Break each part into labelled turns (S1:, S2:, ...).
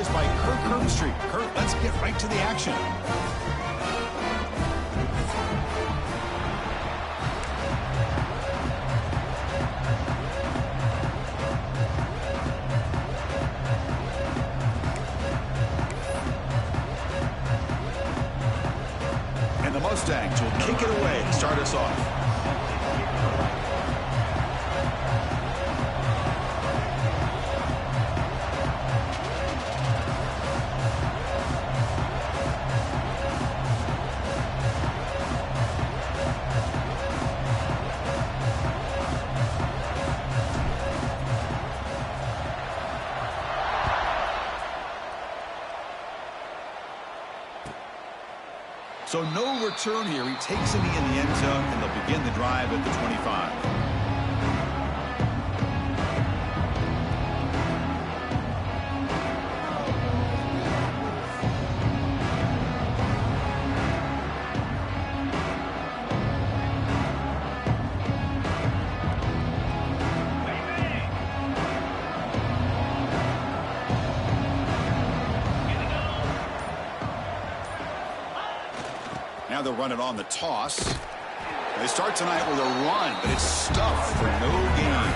S1: is by Kurt Herbstreit. Kurt, let's get right to the action. And the Mustangs will kick it away to start us off. So no return here. He takes it in the end zone, and they'll begin the drive at the 25. Now they'll run it on the toss. They start tonight with a run, but it's stuffed for no gain.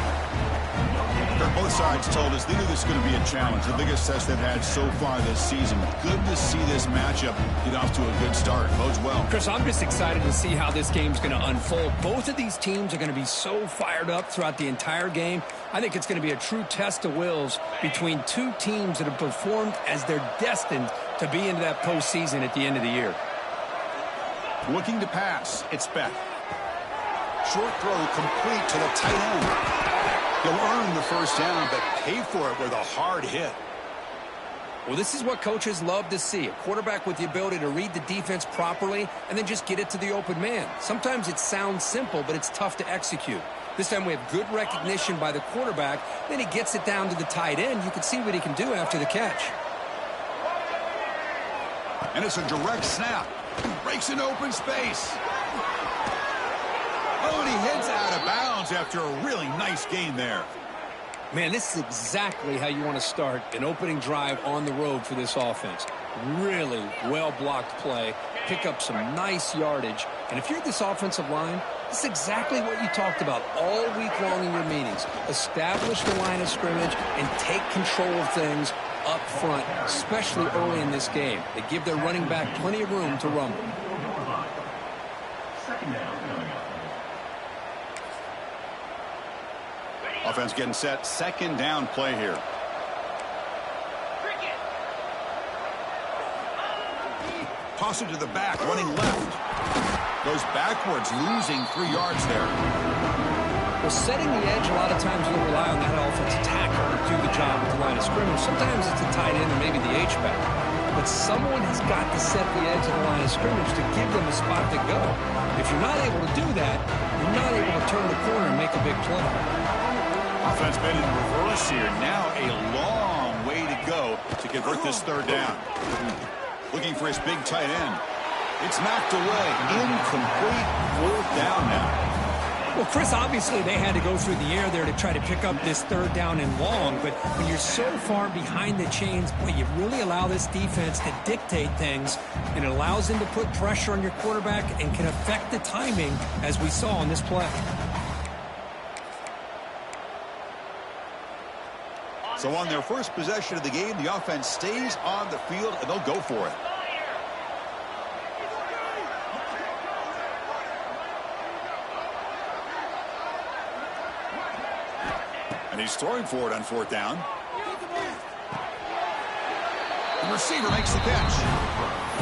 S1: Both sides told us they knew this was going to be a challenge, the biggest test they've had so far this season. Good to see this matchup get off to a good start. Bodes well.
S2: Chris, I'm just excited to see how this game's going to unfold. Both of these teams are going to be so fired up throughout the entire game. I think it's going to be a true test of wills between two teams that have performed as they're destined to be into that postseason at the end of the year.
S1: Looking to pass. It's Beck. Short throw complete to the tight end. He'll earn the first down, but pay for it with a hard hit.
S2: Well, this is what coaches love to see. A quarterback with the ability to read the defense properly and then just get it to the open man. Sometimes it sounds simple, but it's tough to execute. This time we have good recognition by the quarterback. Then he gets it down to the tight end. You can see what he can do after the catch.
S1: And it's a direct snap. Breaks an open space. Oh, and he heads out of bounds after a really nice gain there.
S2: Man, this is exactly how you want to start an opening drive on the road for this offense. Really well-blocked play. Pick up some nice yardage. And if you're this offensive line, this is exactly what you talked about all week long in your meetings. Establish the line of scrimmage and take control of things up front, especially early in this game. They give their running back plenty of room to rumble.
S1: Offense getting set. Second down play here. Toss it to the back, running left. Goes backwards, losing 3 yards there.
S2: Well, setting the edge, a lot of times you'll rely on that offensive tackle to do the job with the line of scrimmage. Sometimes it's a tight end or maybe the H-back. But someone has got to set the edge of the line of scrimmage to give them a spot to go. If you're not able to do that, you're not able to turn the corner and make a big play.
S1: Offense been in reverse here. Now a long way to go to convert this third down. Looking for his big tight end. It's knocked away. Incomplete. Fourth down now.
S2: Well, Chris, obviously they had to go through the air there to try to pick up this third down and long, but when you're so far behind the chains, boy, you really allow this defense to dictate things, and it allows them to put pressure on your quarterback and can affect the timing, as we saw on this play.
S1: So on their first possession of the game, the offense stays on the field, and they'll go for it. And he's throwing for it on fourth down. The receiver makes the catch.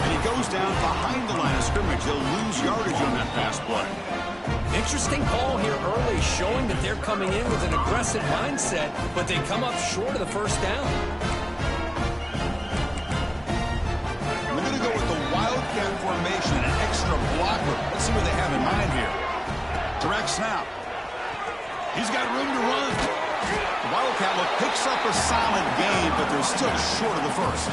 S1: And he goes down behind the line of scrimmage. He'll lose yardage on that pass play.
S2: Interesting call here early, showing that they're coming in with an aggressive mindset, but they come up short of the first down.
S1: We're going to go with the wildcat formation, an extra blocker. Let's see what they have in mind here. Direct snap. He's got room to run. The Wildcat look picks up a solid gain, but they're still short of the first.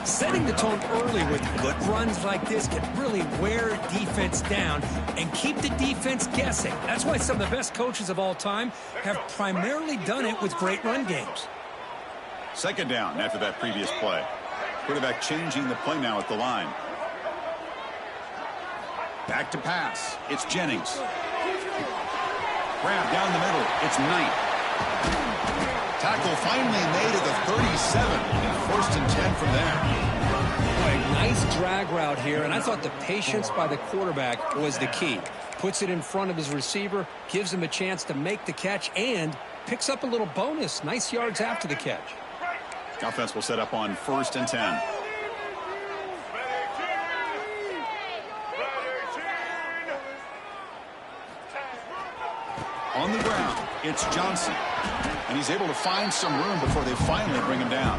S2: Setting the tone early with good runs like this can really wear defense down and keep the defense guessing. That's why some of the best coaches of all time have primarily done it with great run games.
S1: Second down after that previous play. Quarterback changing the play now at the line. Back to pass. It's Jennings. Grab down the middle. It's Knight. Tackle finally made at the 37. First and 10 from there.
S2: Boy, nice drag route here, and I thought the patience by the quarterback was the key. Puts it in front of his receiver, gives him a chance to make the catch, and picks up a little bonus. Nice yards after the catch.
S1: Offense will set up on first and 10. On the ground, it's Johnson. And he's able to find some room before they finally bring him down.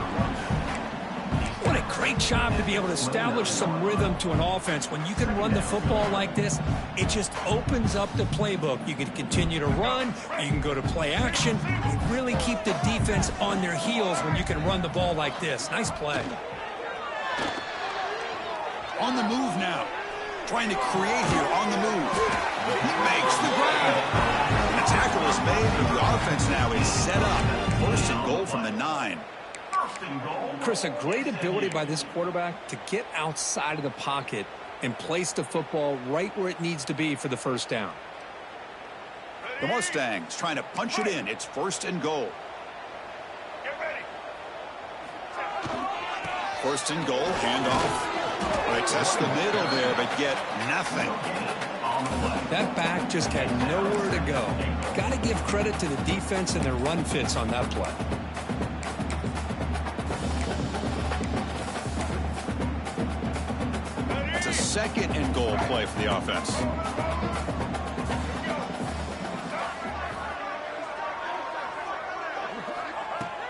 S2: What a great job to be able to establish some rhythm to an offense. When you can run the football like this, it just opens up the playbook. You can continue to run. You can go to play action. You really keep the defense on their heels when you can run the ball like this. Nice play.
S1: On the move now. Trying to create here on the move. He makes the grab. The tackle is made, but the offense now is set up. First and goal from the 9.
S2: Chris, a great ability by this quarterback to get outside of the pocket and place the football right where it needs to be for the first down.
S1: The Mustangs trying to punch it in. It's first and goal. First and goal, handoff. They test the middle there, but get nothing.
S2: That back just had nowhere to go. Got to give credit to the defense and their run fits on that play.
S1: It's a second and goal play for the offense.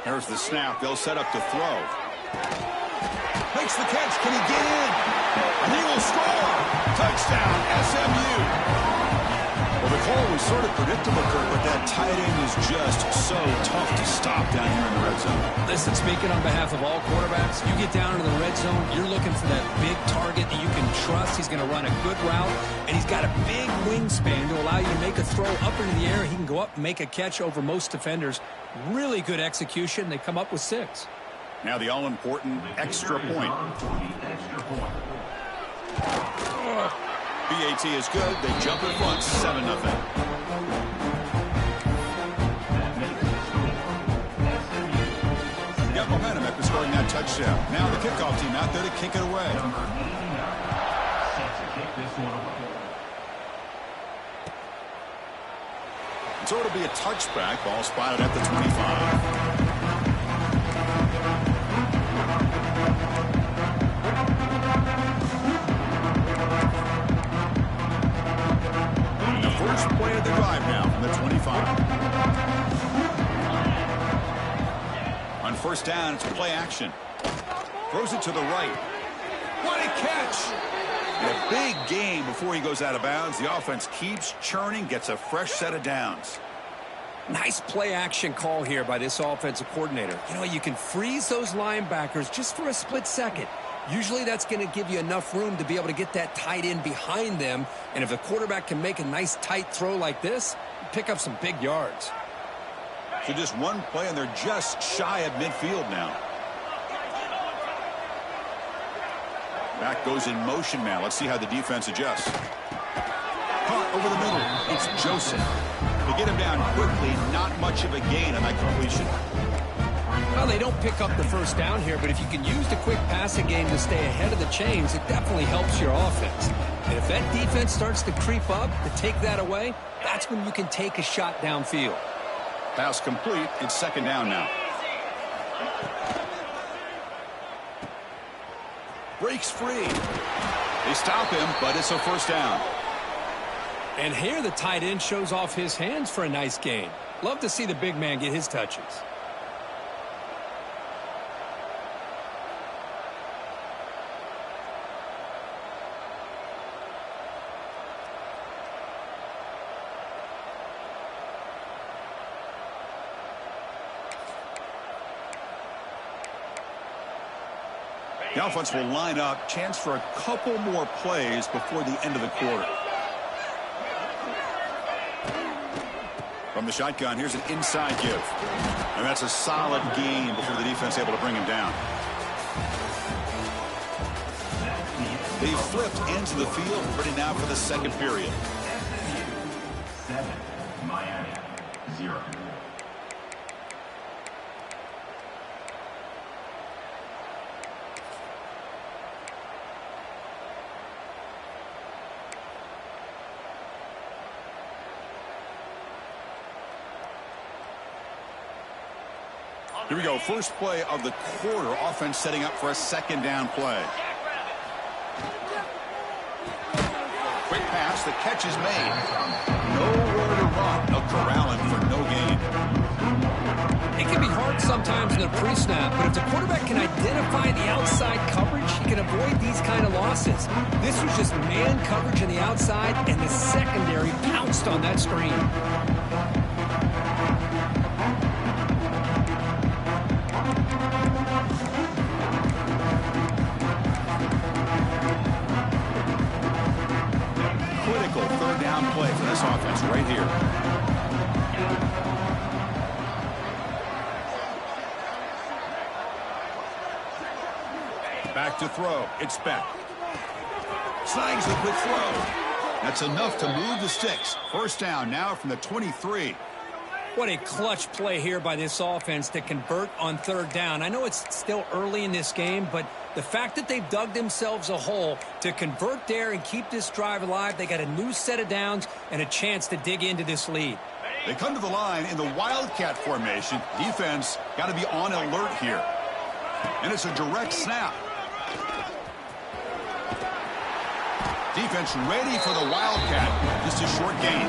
S1: There's the snap. They'll set up to throw. Makes the catch. Can he get in? And he will score. Touchdown, SMU. Well, the call was sort of predictable, Kurt, but that tight end is just so tough to stop down here in the red zone.
S2: Listen, speaking on behalf of all quarterbacks, you get down into the red zone, you're looking for that big target that you can trust. He's going to run a good route, and he's got a big wingspan to allow you to make a throw up into the air. He can go up and make a catch over most defenders. Really good execution. They come up with 6.
S1: Now the all-important extra point. BAT is good. They jump in front, 7-0. Got momentum after scoring that touchdown. Now the kickoff team out there to kick it away. So it'll be a touchback. Ball spotted at the 25. First play of the drive now from the 25. On first down, it's play action. Throws it to the right. What a catch! And a big gain before he goes out of bounds. The offense keeps churning, gets a fresh set of downs.
S2: Nice play action call here by this offensive coordinator. You know, you can freeze those linebackers just for a split second. Usually that's going to give you enough room to be able to get that tight end behind them. And if the quarterback can make a nice tight throw like this, pick up some big yards.
S1: So just one play, and they're just shy of midfield now. Back goes in motion now. Let's see how the defense adjusts. Caught over the middle. It's Joseph. To get him down quickly, not much of a gain on that completion.
S2: Well, they don't pick up the first down here, but if you can use the quick passing game to stay ahead of the chains, it definitely helps your offense. And if that defense starts to creep up to take that away, that's when you can take a shot downfield.
S1: Pass complete. It's second down now. Breaks free. They stop him, but it's a first down.
S2: And here the tight end shows off his hands for a nice gain. Love to see the big man get his touches.
S1: The offense will line up. Chance for a couple more plays before the end of the quarter. From the shotgun, here's an inside give. And that's a solid gain before the defense defense able to bring him down. They flipped into the field, ready now for the second period.
S3: 7, Miami, 0.
S1: Here we go. First play of the quarter. Offense setting up for a second down play. Quick pass. The catch is made. Nowhere to run. No corralling for no gain.
S2: It can be hard sometimes in the pre-snap, but if the quarterback can identify the outside coverage, he can avoid these kind of losses. This was just man coverage on the outside, and the secondary pounced on that screen.
S1: Critical third down play for this offense right here. Back to throw. It's back. Snags the quick throw. That's enough to move the sticks. First down now from the 23.
S2: What a clutch play here by this offense to convert on third down. I know it's still early in this game, but the fact that they've dug themselves a hole to convert there and keep this drive alive, they got a new set of downs and a chance to dig into this lead.
S1: They come to the line in the Wildcat formation. Defense got to be on alert here. And it's a direct snap. Defense ready for the Wildcat. Just a short gain.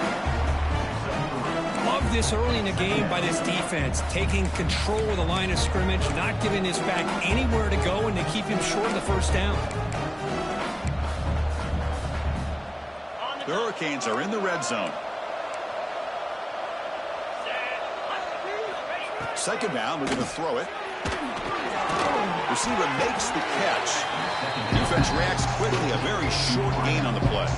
S2: Love this early in the game by this defense, taking control of the line of scrimmage, not giving this back anywhere to go, and to keep him short of the first down.
S1: The Hurricanes are in the red zone. Second down, we're going to throw it. Receiver makes the catch. Defense reacts quickly, a very short gain on the play.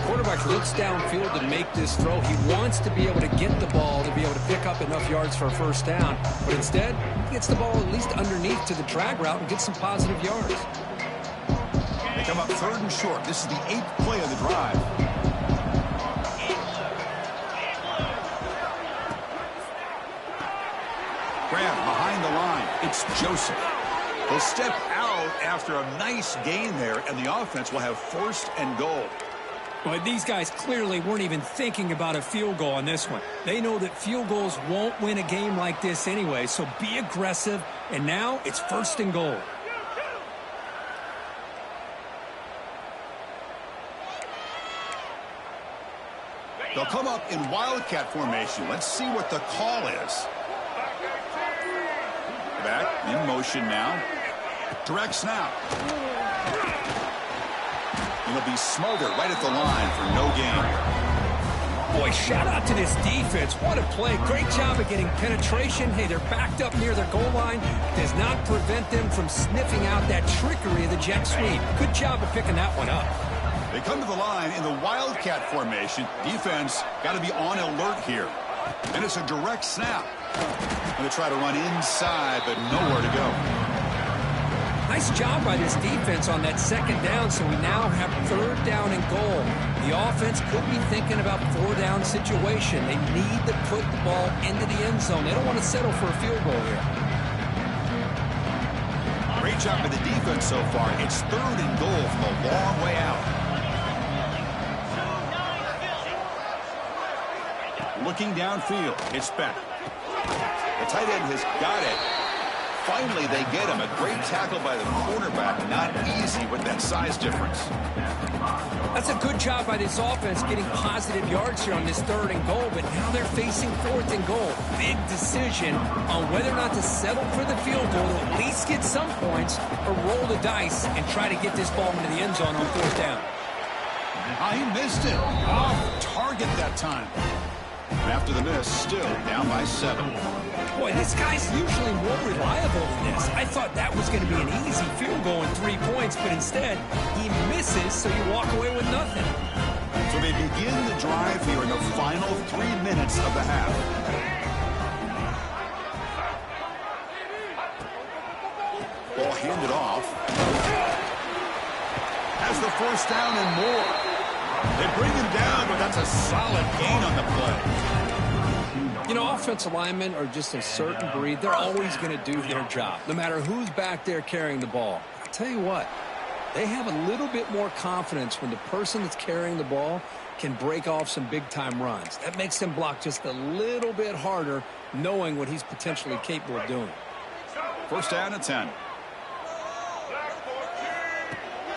S2: Quarterback looks downfield to make this throw. He wants to be able to get the ball to be able to pick up enough yards for a first down. But instead, he gets the ball at least underneath to the drag route and gets some positive yards.
S1: They come up third and short. This is the 8th play of the drive. Grab behind the line. It's Joseph. He'll step out after a nice gain there, and the offense will have first and goal.
S2: But these guys clearly weren't even thinking about a field goal on this one. They know that field goals won't win a game like this anyway, so be aggressive, and now it's first and goal.
S1: They'll come up in Wildcat formation. Let's see what the call is. Back in motion now. Direct snap. He'll be smothered right at the line for no gain.
S2: Boy, shout out to this defense. What a play. Great job of getting penetration. Hey, they're backed up near their goal line. Does not prevent them from sniffing out that trickery of the jet sweep. Good job of picking that one up.
S1: They come to the line in the Wildcat formation. Defense got to be on alert here. And it's a direct snap. Going to try to run inside, but nowhere to go.
S2: Nice job by this defense on that second down, so we now have third down and goal. The offense could be thinking about four-down situation. They need to put the ball into the end zone. They don't want to settle for a field goal here.
S1: Great job by the defense so far. It's third and goal from a long way out. Looking downfield, it's back. The tight end has got it. Finally, they get him. A great tackle by the cornerback. Not easy with that size difference.
S2: That's a good job by this offense getting positive yards here on this third and goal, but now they're facing fourth and goal. Big decision on whether or not to settle for the field goal to at least get some points or roll the dice and try to get this ball into the end zone on fourth down.
S1: He missed it. Off target that time. And after the miss, still down by 7.
S2: Boy, this guy's usually more reliable than this. I thought that was going to be an easy field goal in 3 points, but instead, he misses, so you walk away with nothing.
S1: So they begin the drive here in the final 3 minutes of the half. hand it off. Has the first down and more. They bring him down, but that's a solid gain on the play.
S2: You know, offensive linemen are just a certain breed. They're always going to do their job, no matter who's back there carrying the ball. I'll tell you what, they have a little bit more confidence when the person that's carrying the ball can break off some big-time runs. That makes them block just a little bit harder, knowing what he's potentially capable of doing.
S1: First down and 10.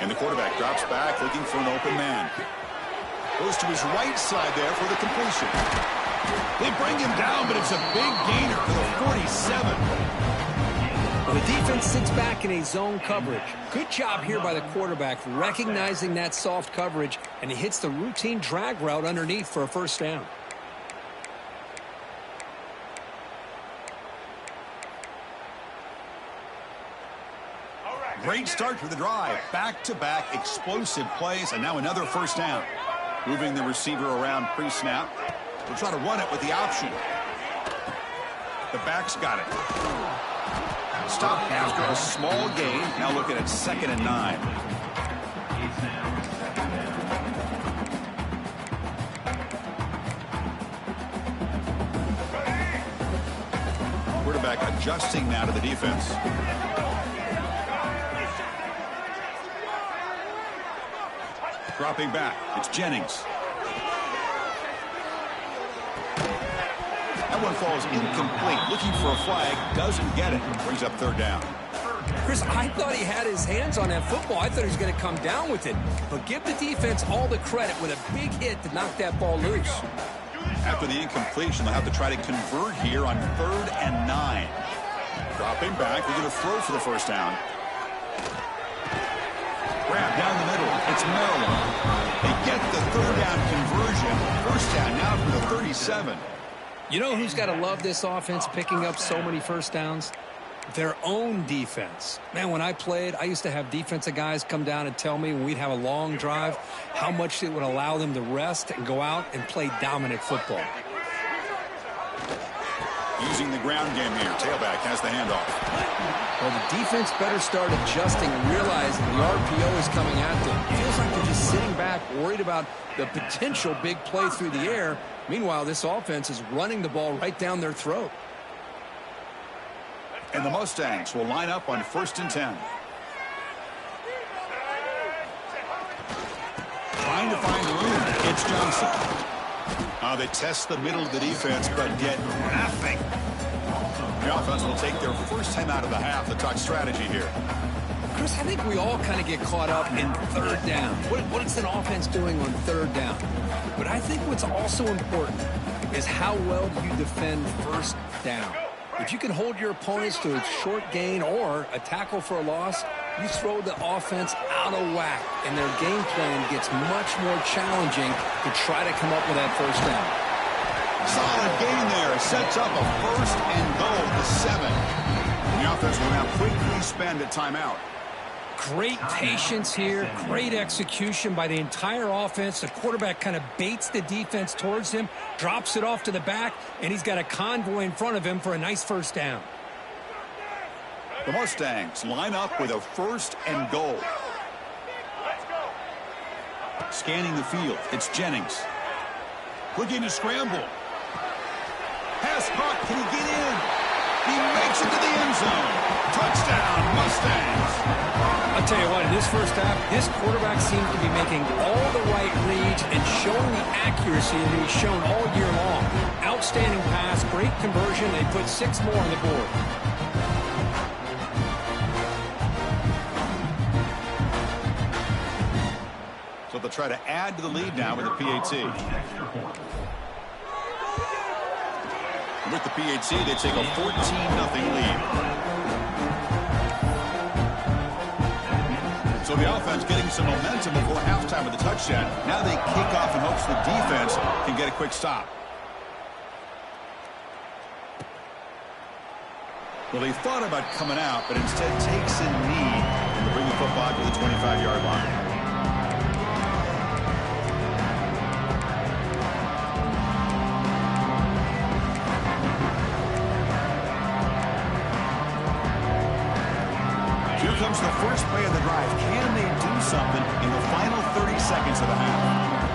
S1: And the quarterback drops back, looking for an open man. Goes to his right side there for the completion. They bring him down, but it's a big gainer for the 47.
S2: Well, the defense sits back in a zone coverage. Good job here by the quarterback, recognizing that soft coverage, and he hits the routine drag route underneath for a first down.
S1: Great start to the drive. Back-to-back explosive plays, and now another first down. Moving the receiver around pre-snap. They'll try to run it with the option. The back's got it. Stop after a small gain. Now looking at 2nd and 9. Quarterback adjusting now to the defense. Dropping back. It's Jennings. That one falls incomplete. Looking for a flag. Doesn't get it. Brings up 3rd down.
S2: Chris, I thought he had his hands on that football. I thought he was going to come down with it. But give the defense all the credit with a big hit to knock that ball loose.
S1: After the incompletion, they'll have to try to convert here on 3rd and 9. Dropping back. They're going to throw for the first down. Grab down the middle. It's Maryland. They get the 3rd down conversion. First down now for the 37.
S2: You know who's got to love this offense picking up so many first downs? Their own defense. Man, when I played, I used to have defensive guys come down and tell me when we'd have a long drive how much it would allow them to rest and go out and play dominant football.
S1: Using the ground game here. Tailback has the handoff.
S2: Well, the defense better start adjusting and realizing the RPO is coming at them. It feels like they're just sitting back, worried about the potential big play through the air. Meanwhile, this offense is running the ball right down their throat.
S1: And the Mustangs will line up on 1st and 10. Trying to find room. It's Johnson. They test the middle of the defense, but get nothing. The offense will take their first time out of the half. The talk strategy here.
S2: Chris, I think we all kind of get caught up in 3rd down. What is an offense doing on 3rd down? But I think what's also important is how well do you defend 1st down. If you can hold your opponents to a short gain or a tackle for a loss, you throw the offense out of whack, and their game plan gets much more challenging to try to come up with that first down.
S1: Solid gain there. Sets up a 1st and goal at the 7. The offense will now quickly spend a timeout.
S2: Great patience here. Great execution by the entire offense. The quarterback kind of baits the defense towards him, drops it off to the back, and he's got a convoy in front of him for a nice first down.
S1: The Mustangs line up with a 1st and goal. Scanning the field. It's Jennings. Looking to scramble. Pass caught. Can he get in? He makes it to the end zone. Touchdown, Mustangs.
S2: I'll tell you what, in this first half, this quarterback seems to be making all the right reads and showing the accuracy that he's shown all year long. Outstanding pass, great conversion. They put 6 more on the board.
S1: So they'll try to add to the lead now with the PAT. With the PAT, they take a 14-0 lead. So the offense getting some momentum before halftime with the touchdown. Now they kick off in hopes the defense can get a quick stop. Well, he thought about coming out, but instead takes a knee to bring the football to the 25-yard line. Here comes the first play of the drive. Can they do something in the final 30 seconds of the half?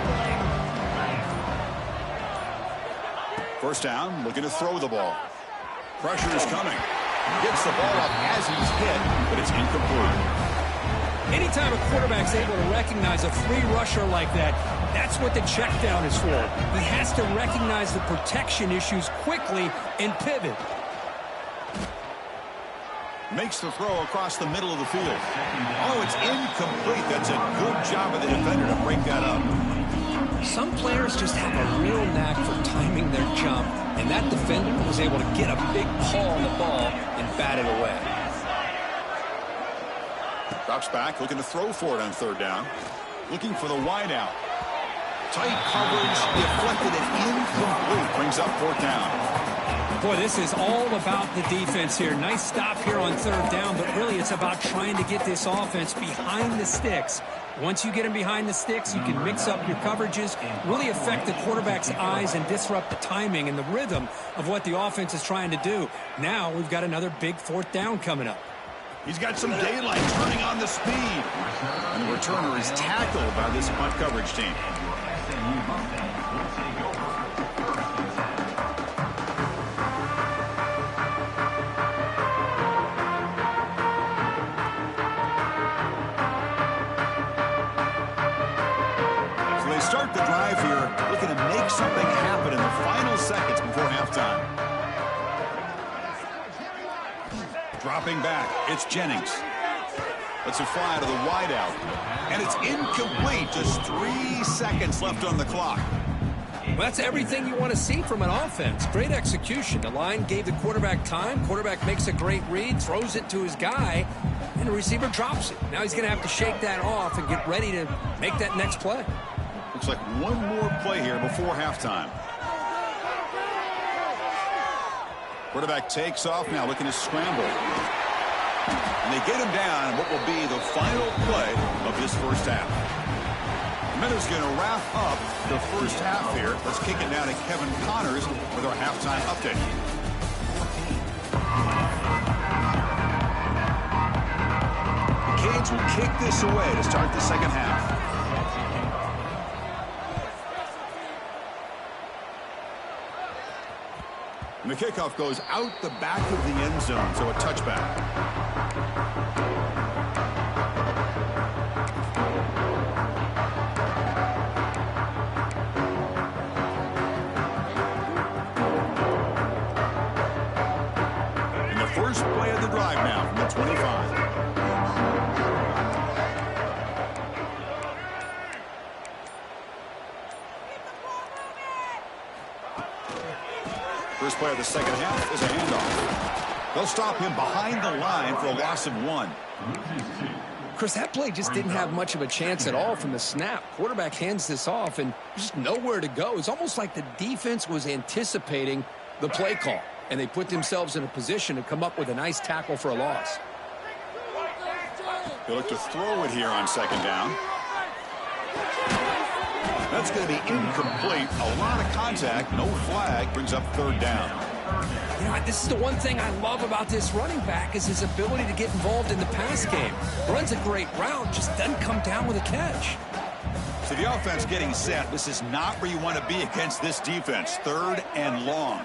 S1: First down, looking to throw the ball. Pressure is coming. Gets the ball up as he's hit, but it's incomplete.
S2: Anytime a quarterback's able to recognize a free rusher like that, that's what the check down is for. He has to recognize the protection issues quickly and pivot.
S1: Makes the throw across the middle of the field. Oh, it's incomplete. That's a good job of the defender to break that up.
S2: Some players just have a real knack for timing their jump, and that defender was able to get a big paw on the ball and bat it away.
S1: Drops back, looking to throw for it on third down. Looking for the wide out. Tight coverage, deflected and incomplete. Brings up fourth down.
S2: Boy, this is all about the defense here. Nice stop here on third down, but really it's about trying to get this offense behind the sticks. Once you get them behind the sticks, you can mix up your coverages, really affect the quarterback's eyes and disrupt the timing and the rhythm of what the offense is trying to do. Now we've got another big fourth down coming up.
S1: He's got some daylight turning on the speed. And the returner is tackled by this punt coverage team. Start the drive here, looking to make something happen in the final seconds before halftime. Dropping back, it's Jennings. Lets it fly to the wideout, and it's incomplete. Just 3 seconds left on the clock.
S2: Well, that's everything you want to see from an offense. Great execution. The line gave the quarterback time. Quarterback makes a great read, throws it to his guy, and the receiver drops it. Now he's going to have to shake that off and get ready to make that next play.
S1: Looks like one more play here before halftime. Quarterback takes off now, looking to scramble. And they get him down in what will be the final play of this first half. The Minnows going to wrap up the first half here. Let's kick it down to Kevin Connors with our halftime update. The Canes will kick this away to start the second half. And the kickoff goes out the back of the end zone, so a touchback. And the first play of the drive now from the 25. First play of the second half is a handoff. They'll stop him behind the line for a loss of 1.
S2: Chris, that play just didn't have much of a chance at all from the snap. Quarterback hands this off and just nowhere to go. It's almost like the defense was anticipating the play call, and they put themselves in a position to come up with a nice tackle for a loss.
S1: They look to throw it here on second down. That's going to be incomplete. A lot of contact, no flag, brings up third down.
S2: You know, this is the one thing I love about this running back is his ability to get involved in the pass game. Runs a great route, just doesn't come down with a catch.
S1: So the offense getting set. This is not where you want to be against this defense. Third and long.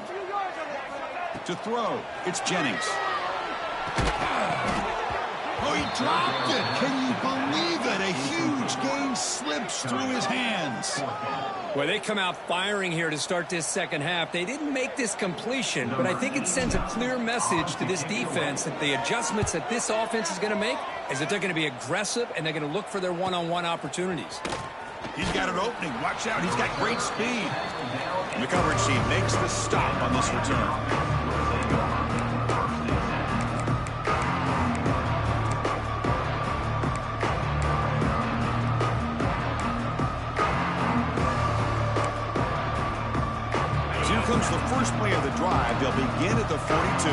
S1: To throw, it's Jennings. Oh, he dropped it. Can you believe it? A huge gain slips through his hands.
S2: Well, they come out firing here to start this second half. They didn't make this completion, but I think it sends a clear message to this defense that the adjustments that this offense is going to make is that they're going to be aggressive and they're going to look for their one-on-one opportunities.
S1: He's got an opening. Watch out. He's got great speed. And the coverage team makes the stop on this return. Comes the first play of the drive. They'll begin at the 42.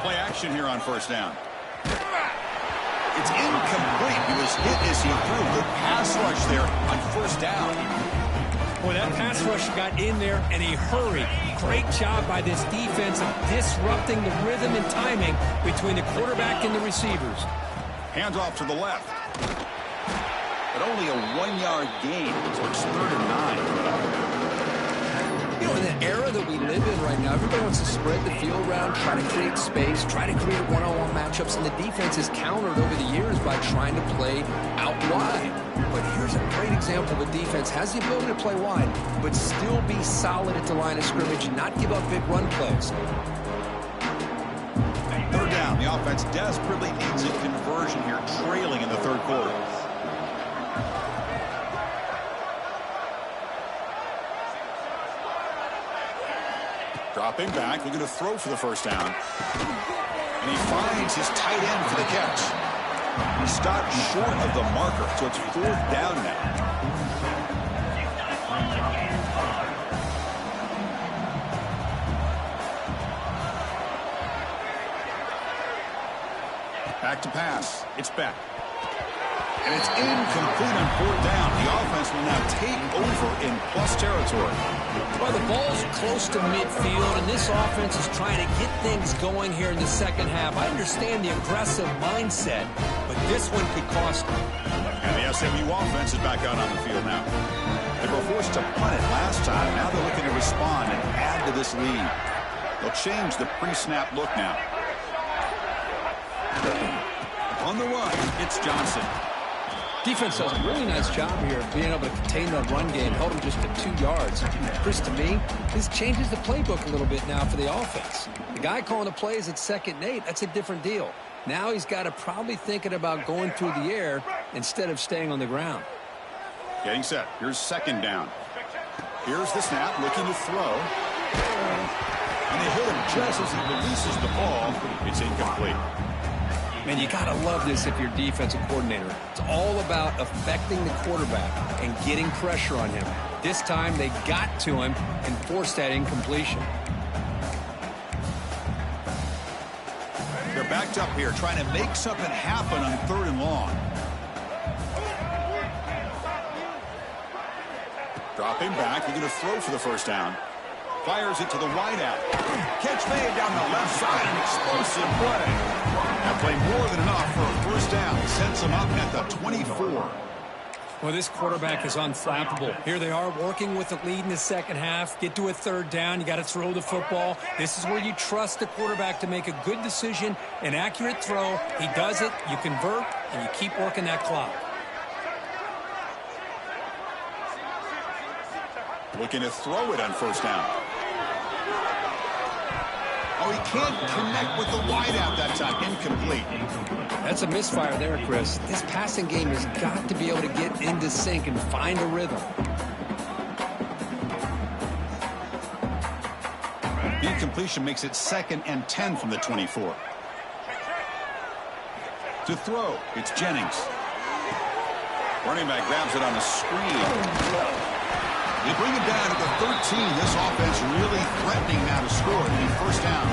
S1: Play action here on first down. It's incomplete. He was hit as he threw. Good pass rush there on first down.
S2: Boy, that pass rush got in there in a hurry. Great job by this defense of disrupting the rhythm and timing between the quarterback and the receivers.
S1: Hands off to the left. But only a 1-yard gain, so it's 3rd and 9.
S2: You know, in the era that we live in right now, everybody wants to spread the field around, try to create space, try to create one-on-one matchups, and the defense has countered over the years by trying to play out wide. But here's a great example of a defense has the ability to play wide, but still be solid at the line of scrimmage and not give up big run plays.
S1: 3rd down. The offense desperately needs a conversion here, trailing in the 3rd quarter. Dropping back, looking to throw for the 1st down. And he finds his tight end for the catch. He stopped short of the marker, so it's 4th down now. Back to pass. It's back. And it's incomplete on 4th down. The offense will now take over in plus territory.
S2: Well, the ball's close to midfield, and this offense is trying to get things going here in the 2nd half. I understand the aggressive mindset, but this one could cost them.
S1: And the SMU offense is back out on the field now. They were forced to punt it last time. Now they're looking to respond and add to this lead. They'll change the pre-snap look now. On the run, it's Johnson.
S2: Defense does a really nice job here of being able to contain that run game, held him just to 2 yards. Chris, to me, this changes the playbook a little bit now for the offense. The guy calling the plays at 2nd and 8, that's a different deal. Now he's got to probably thinking about going through the air instead of staying on the ground.
S1: Getting set. Here's 2nd down. Here's the snap, looking to throw. And they hit him just as he releases the ball. It's incomplete.
S2: Man, you got to love this if you're defensive coordinator. It's all about affecting the quarterback and getting pressure on him. This time they got to him and forced that incompletion.
S1: They're backed up here trying to make something happen on 3rd and long. Dropping back, looking to throw for the 1st down. Fires it to the wideout. Catch made down the left side, an explosive play. That play more than enough for a 1st down. Sends them up at the 24.
S2: Well, this quarterback is unflappable. Here they are working with the lead in the 2nd half. Get to a 3rd down. You got to throw the football. This is where you trust the quarterback to make a good decision, an accurate throw. He does it, you convert, and you keep working that clock.
S1: Looking to throw it on 1st down. Oh, he can't connect with the wideout that time. Incomplete.
S2: That's a misfire there, Chris. This passing game has got to be able to get into sync and find a rhythm.
S1: The incompletion makes it 2nd and 10 from the 24. To throw, it's Jennings. Running back grabs it on the screen. They bring it down at the 13. This offense really threatening now to score. It'll be 1st down.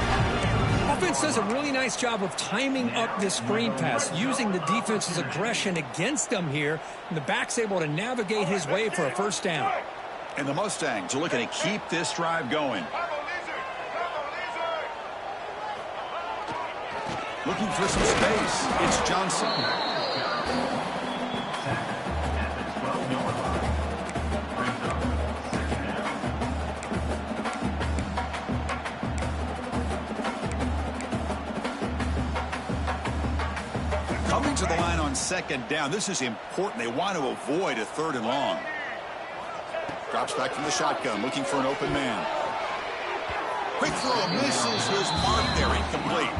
S2: Offense does a really nice job of timing up this screen pass, using the defense's aggression against them here. And the back's able to navigate his way for a 1st down.
S1: And the Mustangs are looking to keep this drive going. Looking for some space. It's Johnson. Coming to the line on 2nd down. This is important. They want to avoid a 3rd and long. Drops back from the shotgun, looking for an open man. Quick throw, misses his mark there, incomplete.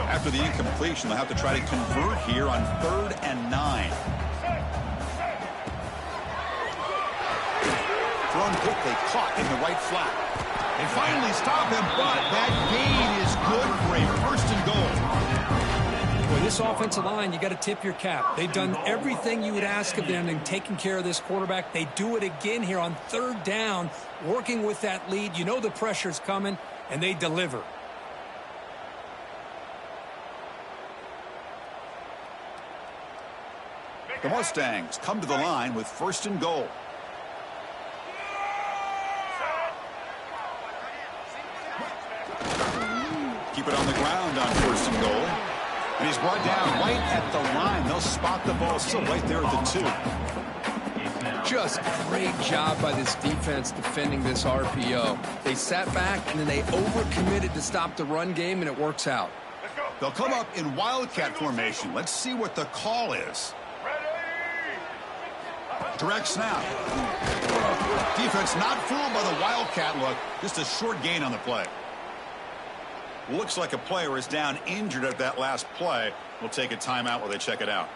S1: After the incompletion, they'll have to try to convert here on 3rd and 9. Thrown quickly, caught in the right flat. They finally stop him, but that gain is good for a 1st and goal.
S2: Boy, this this offensive line, you got to tip your cap. They've done everything you would ask of them in taking care of this quarterback. They do it again here on 3rd down, working with that lead. You know the pressure's coming, and they deliver.
S1: The Mustangs come to the line with 1st and goal. Keep it on the ground on 1st and goal. And he's brought down right at the line. They'll spot the ball still right there at the 2.
S2: Just great job by this defense defending this RPO. They sat back, and then they overcommitted to stop the run game, and it works out.
S1: They'll come up in Wildcat formation. Let's see what the call is. Direct snap. Defense not fooled by the Wildcat look. Just a short gain on the play. Looks like a player is down injured at that last play. We'll take a timeout while they check it out.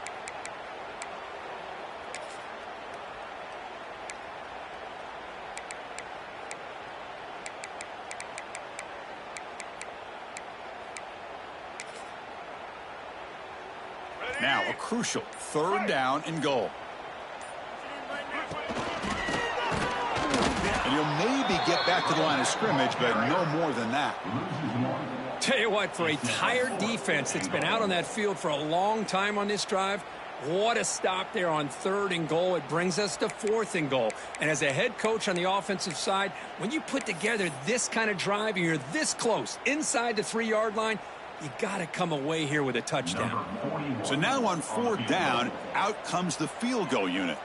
S1: Now a crucial 3rd down and goal. And you'll maybe get back to the line of scrimmage, but no more than that.
S2: Tell you what, for a tired defense that's been out on that field for a long time on this drive, what a stop there on 3rd and goal. It brings us to 4th and goal. And as a head coach on the offensive side, when you put together this kind of drive and you're this close inside the 3-yard line, you got to come away here with a touchdown.
S1: So now on 4th down, out comes the field goal unit.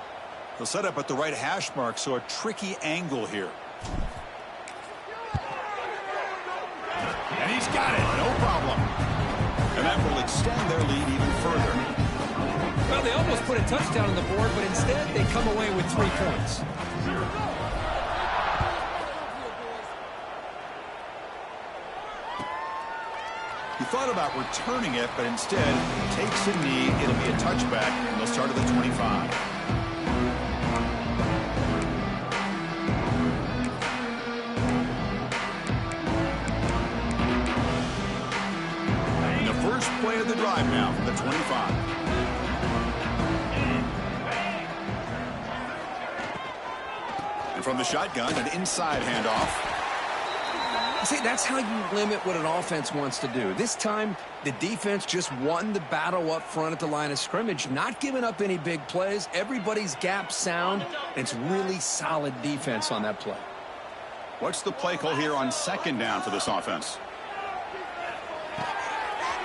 S1: They'll set up at the right hash mark, so a tricky angle here. And he's got it, no problem. And that will extend their lead even further.
S2: Well, they almost put a touchdown on the board, but instead they come away with 3 points.
S1: He thought about returning it, but instead takes a knee. It'll be a touchback, and they'll start at the 25. First play of the drive now from the 25. And from the shotgun, an inside handoff.
S2: See, that's how you limit what an offense wants to do. This time, the defense just won the battle up front at the line of scrimmage, not giving up any big plays. Everybody's gap sound, and it's really solid defense on that play.
S1: What's the play call here on 2nd down for this offense?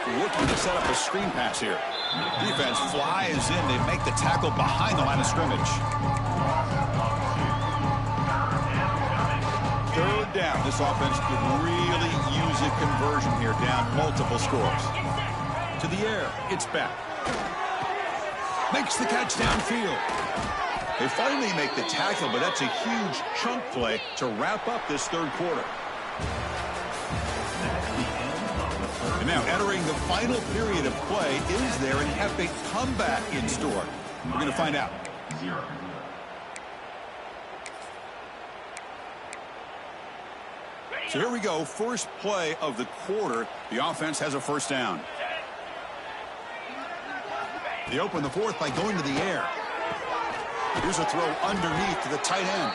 S1: Looking to set up a screen pass here. Defense flies in. They make the tackle behind the line of scrimmage. 3rd down. This offense could really use a conversion here, down multiple scores. To the air. It's back. Makes the catch downfield. They finally make the tackle, but that's a huge chunk play to wrap up this 3rd quarter. And now entering the final period of play, is there an epic comeback in store? We're going to find out.
S3: 0.
S1: So here we go, first play of the quarter. The offense has a 1st down. They open the 4th by going to the air. Here's a throw underneath to the tight end.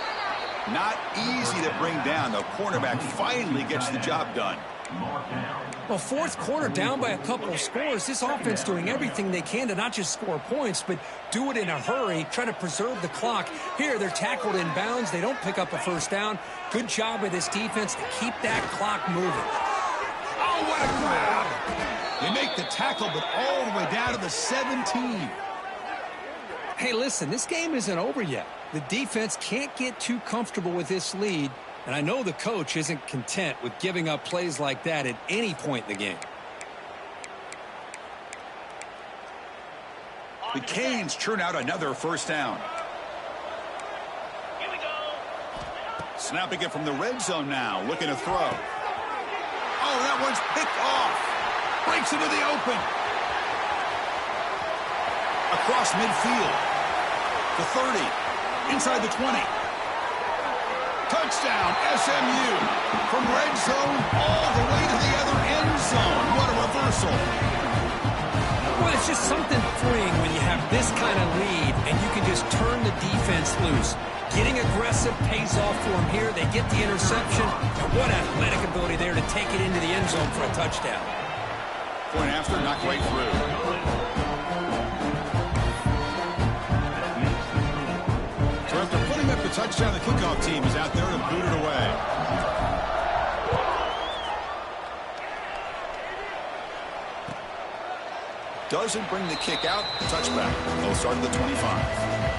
S1: Not easy to bring down. The cornerback finally gets the job done.
S2: Well, 4th quarter down by a couple of scores. This offense doing everything they can to not just score points, but do it in a hurry, try to preserve the clock. Here, they're tackled in bounds. They don't pick up a 1st down. Good job by this defense to keep that clock moving.
S1: Oh, what a grab! They make the tackle, but all the way down to the 17.
S2: Hey, listen, this game isn't over yet. The defense can't get too comfortable with this lead. And I know the coach isn't content with giving up plays like that at any point in the game.
S1: The Canes churn out another 1st down.
S4: Here we go.
S1: Snapping it from the red zone now, looking to throw. Oh, that one's picked off. Breaks into the open. Across midfield. The 30. Inside the 20. Touchdown, SMU. From red zone all the way to the other end zone. What a reversal.
S2: Well, There's just something freeing when you have this kind of lead and you can just turn the defense loose. Getting aggressive pays off for them here. They get the interception, and what athletic ability there to take it into the end zone for a touchdown.
S1: Point after, not quite through. So after putting up the touchdown, the kickoff team is out there to boot it away. Doesn't bring the kick out. Touchback. They'll start at the 25.